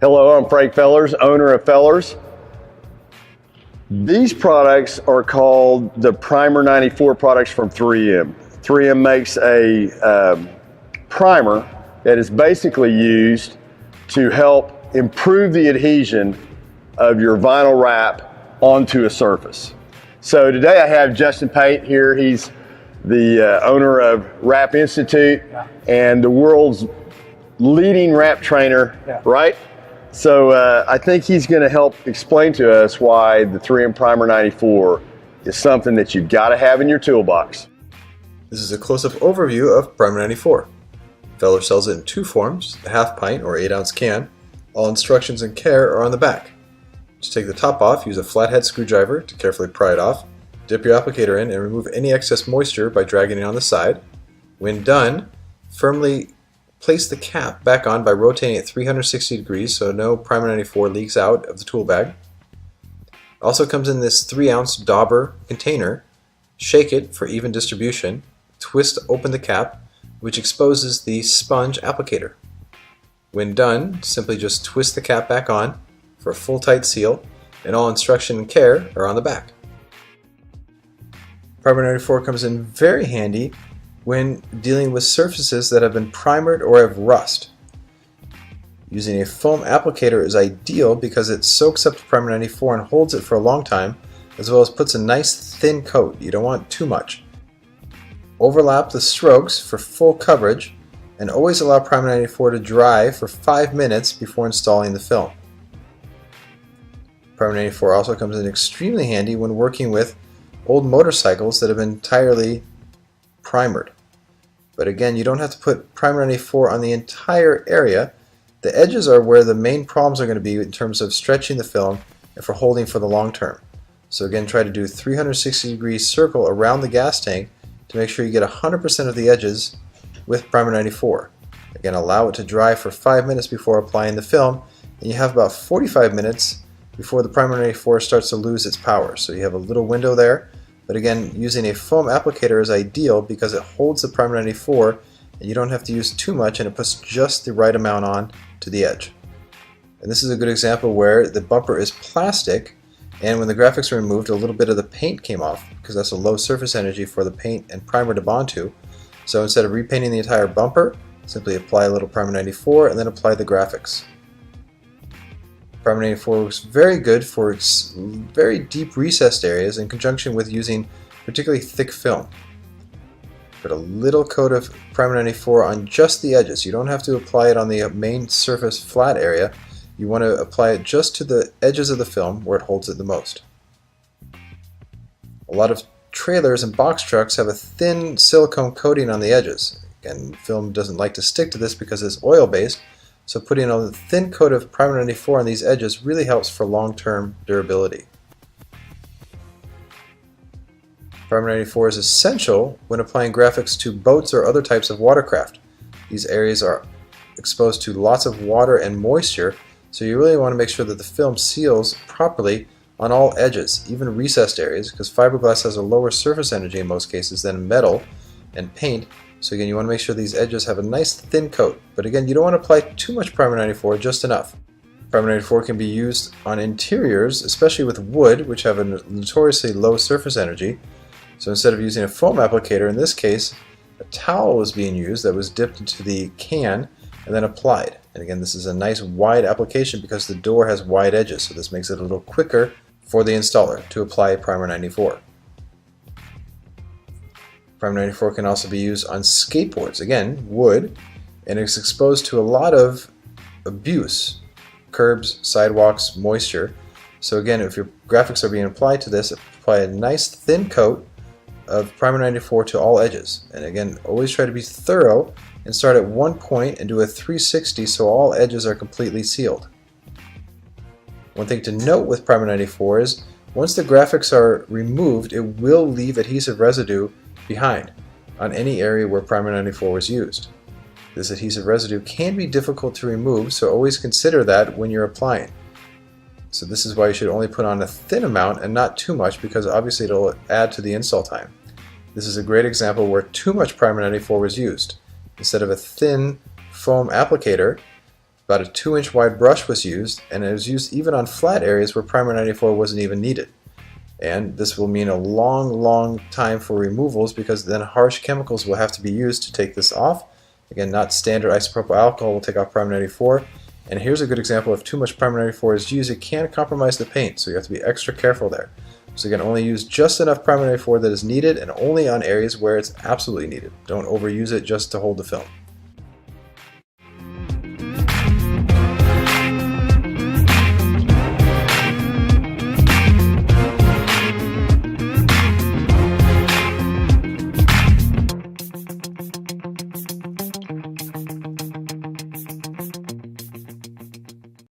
Hello, I'm Frank Fellers, owner of Fellers. These products are called the Primer 94 products from 3M. 3M makes a primer that is basically used to help improve the adhesion of your vinyl wrap onto a surface. So today I have Justin Pate here. He's the owner of Wrap Institute and the world's leading wrap trainer, right? So I think he's going to help explain to us why the 3M Primer 94 is something that you've got to have in your toolbox. This is a close-up overview of Primer 94. Feller sells it in two forms, the half pint or 8-ounce can. All instructions and care are on the back. To take the top off, use a flathead screwdriver to carefully pry it off. Dip your applicator in and remove any excess moisture by dragging it on the side. When done, firmly place the cap back on by rotating it 360 degrees so no Primer 94 leaks out of the tool bag. It also comes in this 3-ounce dauber container. Shake it for even distribution. Twist open the cap, which exposes the sponge applicator. When done, simply just twist the cap back on for a full tight seal, and all instruction and care are on the back. Primer 94 comes in very handy when dealing with surfaces that have been primered or have rust. Using a foam applicator is ideal because it soaks up the Primer 94 and holds it for a long time, as well as puts a nice thin coat. You don't want too much. Overlap the strokes for full coverage, and always allow Primer 94 to dry for 5 minutes before installing the film. Primer 94 also comes in extremely handy when working with old motorcycles that have been entirely primered. But again, you don't have to put Primer 94 on the entire area. The edges are where the main problems are going to be in terms of stretching the film and for holding for the long term. So again, try to do a 360 degree circle around the gas tank to make sure you get 100% of the edges with Primer 94. Again, allow it to dry for 5 minutes before applying the film, and you have about 45 minutes before the Primer 94 starts to lose its power. So you have a little window there. But again, using a foam applicator is ideal because it holds the Primer 94 and you don't have to use too much, and it puts just the right amount on to the edge. And this is a good example where the bumper is plastic, and when the graphics were removed, a little bit of the paint came off because that's a low surface energy for the paint and primer to bond to. So instead of repainting the entire bumper, simply apply a little Primer 94 and then apply the graphics. Primer 94 works very good for very deep recessed areas in conjunction with using particularly thick film. Put a little coat of Primer 94 on just the edges. You don't have to apply it on the main surface flat area. You want to apply it just to the edges of the film where it holds it the most. A lot of trailers and box trucks have a thin silicone coating on the edges. Again, film doesn't like to stick to this because it's oil-based. So putting a thin coat of Primer 94 on these edges really helps for long-term durability. Primer 94 is essential when applying graphics to boats or other types of watercraft. These areas are exposed to lots of water and moisture, so you really want to make sure that the film seals properly on all edges, even recessed areas, because fiberglass has a lower surface energy in most cases than metal and paint. So again, you want to make sure these edges have a nice thin coat. But again, you don't want to apply too much Primer 94, just enough. Primer 94 can be used on interiors, especially with wood, which have a notoriously low surface energy. So instead of using a foam applicator, in this case, a towel was being used that was dipped into the can and then applied. And again, this is a nice wide application because the door has wide edges, so this makes it a little quicker for the installer to apply Primer 94. Primer 94 can also be used on skateboards, again, wood, and it's exposed to a lot of abuse, curbs, sidewalks, moisture. So again, if your graphics are being applied to this, apply a nice thin coat of Primer 94 to all edges. And again, always try to be thorough and start at one point and do a 360 so all edges are completely sealed. One thing to note with Primer 94 is once the graphics are removed, it will leave adhesive residue behind on any area where Primer 94 was used. This adhesive residue can be difficult to remove, so always consider that when you're applying. So this is why you should only put on a thin amount and not too much, because obviously it'll add to the install time. This is a great example where too much Primer 94 was used. Instead of a thin foam applicator, About a 2-inch wide brush was used, and it was used even on flat areas where primer 94 wasn't even needed. And this will mean a long time for removals, because then harsh chemicals will have to be used to take this off. Again, not standard isopropyl alcohol will take off primer 94. And here's a good example: if too much primer 94 is used, it can compromise the paint, so you have to be extra careful there. So again, only use just enough primer 94 that is needed, and only on areas where it's absolutely needed. Don't overuse it just to hold the film.